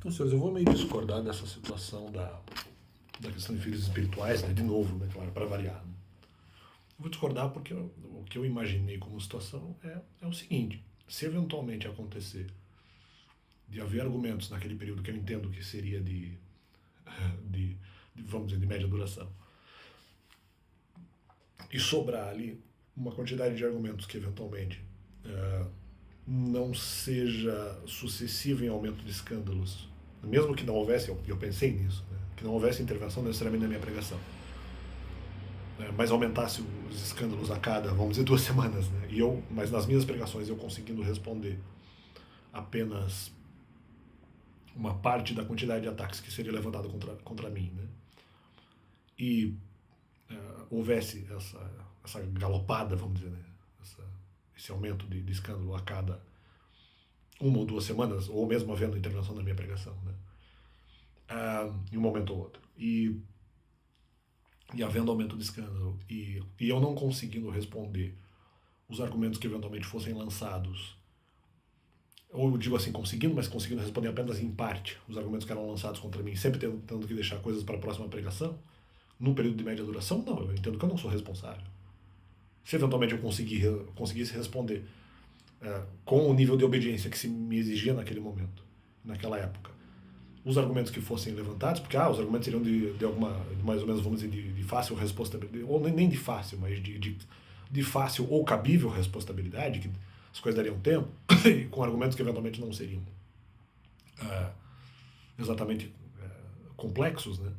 Então, senhores, eu vou meio discordar dessa situação da questão de filhos espirituais, né? De novo, né? Claro, para variar. Né? Eu vou discordar porque o que eu imaginei como situação é o seguinte: se eventualmente acontecer de haver argumentos naquele período que eu entendo que seria vamos dizer, de média duração, e sobrar ali uma quantidade de argumentos que eventualmente não seja sucessiva em aumento de escândalos, mesmo que não houvesse, eu pensei nisso, né? Que não houvesse intervenção necessariamente na minha pregação, né? Mas aumentasse os escândalos a cada, vamos dizer, 2 semanas, né? Mas nas minhas pregações eu conseguindo responder apenas uma parte da quantidade de ataques que seria levantada contra mim, né? E houvesse essa galopada, vamos dizer, né? Esse aumento de escândalo a cada 1 ou 2 semanas, ou mesmo havendo intervenção na minha pregação, né? Em um momento ou outro. E havendo aumento de escândalo, e eu não conseguindo responder os argumentos que eventualmente fossem lançados, ou digo assim, mas conseguindo responder apenas em parte os argumentos que eram lançados contra mim, sempre tendo que deixar coisas para a próxima pregação, num período de média duração, não, eu entendo que eu não sou responsável. Se eventualmente eu conseguisse responder com o nível de obediência que se me exigia naquele momento, naquela época, os argumentos que fossem levantados, porque os argumentos seriam de alguma, mais ou menos, vamos dizer, de fácil responsabilidade, ou nem de fácil, mas de fácil ou cabível responsabilidade, que as coisas dariam tempo, com argumentos que eventualmente não seriam exatamente complexos, né?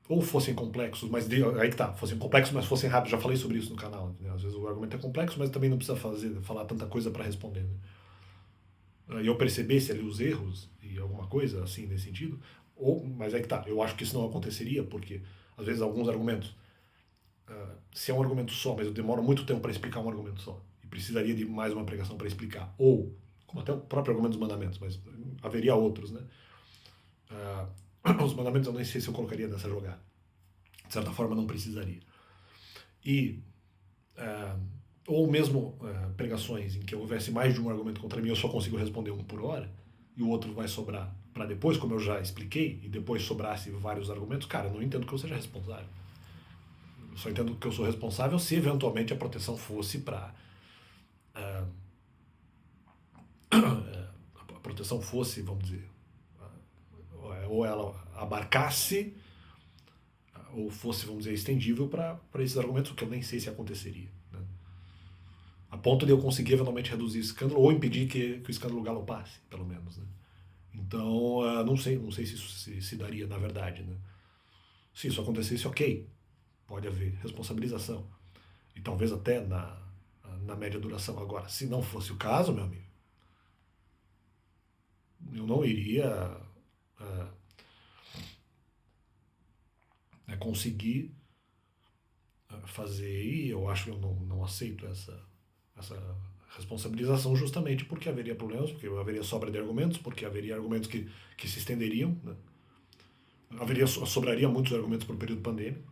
Ou fossem complexos, mas aí que tá, fossem complexos, mas fossem rápidos. Já falei sobre isso no canal, né? Às vezes o argumento é complexo, mas também não precisa falar tanta coisa para responder, né? E eu percebesse ali os erros e alguma coisa assim nesse sentido, mas aí que tá, eu acho que isso não aconteceria, porque às vezes alguns argumentos, se é um argumento só, mas eu demoro muito tempo para explicar um argumento só, e precisaria de mais uma pregação para explicar, ou, como até o próprio argumento dos mandamentos, mas haveria outros, né? Os mandamentos eu nem sei se eu colocaria nessa jogada. De certa forma, não precisaria. E ou mesmo pregações em que houvesse mais de um argumento contra mim, eu só consigo responder um por hora, e o outro vai sobrar para depois, como eu já expliquei, e depois sobrasse vários argumentos, cara, eu não entendo que eu seja responsável. Eu só entendo que eu sou responsável se eventualmente a proteção fosse para a proteção fosse, vamos dizer, ou ela abarcasse ou fosse, vamos dizer, estendível para esses argumentos, o que eu nem sei se aconteceria, né? A ponto de eu conseguir eventualmente reduzir o escândalo ou impedir que o escândalo galopasse, pelo menos, né? Então, não sei se isso se daria na verdade, né? Se isso acontecesse, ok, pode haver responsabilização, e talvez até na média duração. Agora, se não fosse o caso, meu amigo, eu não iria conseguir fazer, e eu acho que eu não aceito essa responsabilização, justamente porque haveria problemas, porque haveria sobra de argumentos, porque haveria argumentos que se estenderiam, né? Sobraria muitos argumentos para o período pandêmico,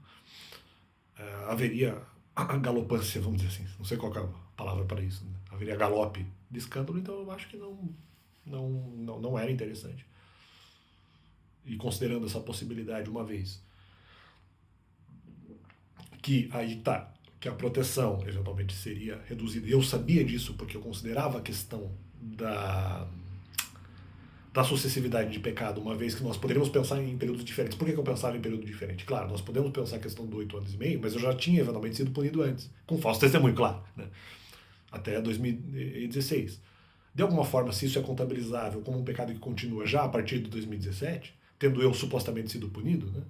haveria a galopância, vamos dizer assim, não sei qual é a palavra para isso, né? Haveria galope de escândalo, então eu acho que não era interessante. E considerando essa possibilidade uma vez, que aí tá, que a proteção eventualmente seria reduzida. Eu sabia disso porque eu considerava a questão da sucessividade de pecado, uma vez que nós poderíamos pensar em períodos diferentes. Por que eu pensava em período diferente? Claro, nós podemos pensar a questão do 8 anos e meio, mas eu já tinha eventualmente sido punido antes, com falso testemunho, claro, né? Até 2016. De alguma forma, se isso é contabilizável como um pecado que continua já a partir de 2017, tendo eu supostamente sido punido, né?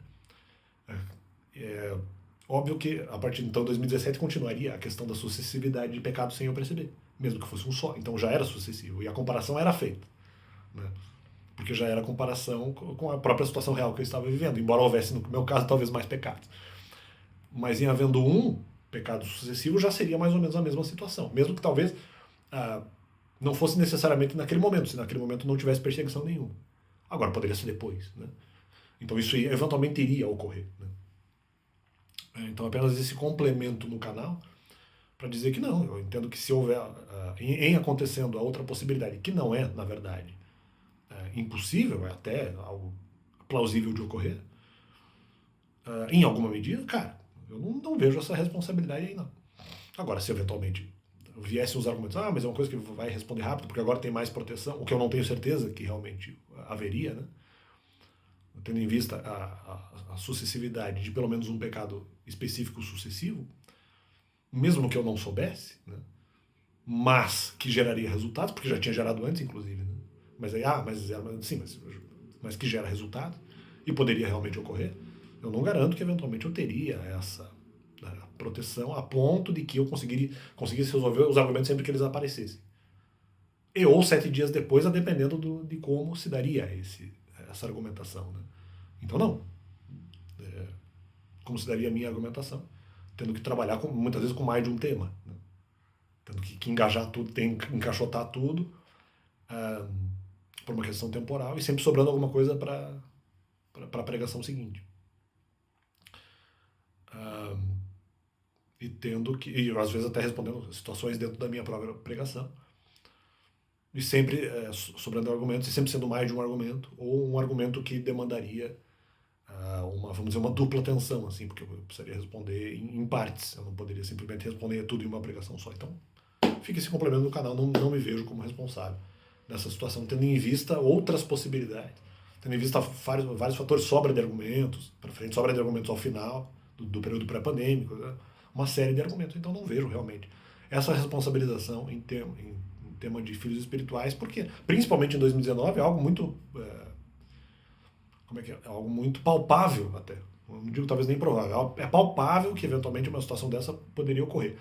Óbvio que a partir de então 2017 continuaria a questão da sucessividade de pecados sem eu perceber, mesmo que fosse um só. Então já era sucessivo e a comparação era feita, né? Porque já era a comparação com a própria situação real que eu estava vivendo, embora houvesse, no meu caso, talvez mais pecados. Mas em havendo um pecado sucessivo, já seria mais ou menos a mesma situação, mesmo que talvez não fosse necessariamente naquele momento, se naquele momento não tivesse perseguição nenhuma. Agora, poderia ser depois, né? Então isso eventualmente iria ocorrer, né? Então apenas esse complemento no canal para dizer que não, eu entendo que se houver em acontecendo a outra possibilidade, que não é, na verdade, impossível, é até algo plausível de ocorrer, em alguma medida, cara, eu não vejo essa responsabilidade aí, não. Agora, se eventualmente viessem os argumentos, mas é uma coisa que vai responder rápido, porque agora tem mais proteção, o que eu não tenho certeza que realmente haveria, né? Tendo em vista a sucessividade de pelo menos um pecado específico sucessivo, mesmo que eu não soubesse, né? Mas que geraria resultados, porque já tinha gerado antes, inclusive, né? Mas aí, mas que gera resultado e poderia realmente ocorrer, eu não garanto que eventualmente eu teria essa proteção a ponto de que eu conseguisse resolver os argumentos sempre que eles aparecessem. E ou 7 dias depois, a dependendo de como se daria essa argumentação. Né? Então, não. Como se daria a minha argumentação? Tendo que trabalhar muitas vezes com mais de um tema. Né? Tendo que engajar tudo, encaixotar tudo por uma questão temporal e sempre sobrando alguma coisa para a pregação seguinte. E tendo que, e às vezes até respondendo situações dentro da minha própria pregação, e sempre sobrando argumentos, e sempre sendo mais de um argumento, ou um argumento que demandaria vamos dizer, uma dupla atenção, assim, porque eu precisaria responder em partes, eu não poderia simplesmente responder tudo em uma pregação só. Então, fica esse complemento no canal, não me vejo como responsável nessa situação, tendo em vista outras possibilidades, tendo em vista vários fatores, sobra de argumentos, para frente, sobra de argumentos ao final do período pré-pandêmico, né? Uma série de argumentos, então não vejo realmente essa responsabilização em tema de filhos espirituais, porque, principalmente em 2019, é algo muito é algo muito palpável até. Não digo talvez nem provável. É palpável que eventualmente uma situação dessa poderia ocorrer.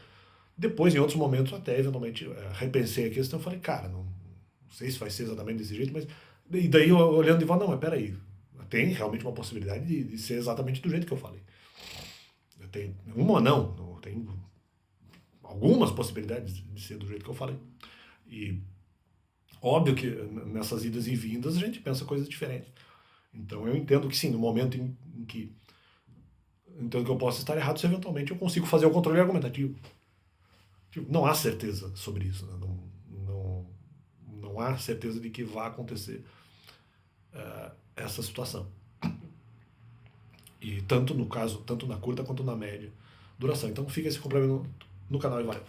Depois, em outros momentos, até eventualmente repensei a questão e falei, cara, não sei se vai ser exatamente desse jeito, mas. E daí eu olhando de volta, não, mas peraí. Tem realmente uma possibilidade de ser exatamente do jeito que eu falei. Tem uma ou não, tem algumas possibilidades de ser do jeito que eu falei. E óbvio que nessas idas e vindas a gente pensa coisas diferentes. Então eu entendo que sim, no momento em que entendo que eu posso estar errado, se eventualmente eu consigo fazer o controle argumentativo. Tipo, não há certeza sobre isso, né? Não há certeza de que vá acontecer essa situação. E tanto no caso, tanto na curta quanto na média duração. Então fica esse complemento no canal e valeu.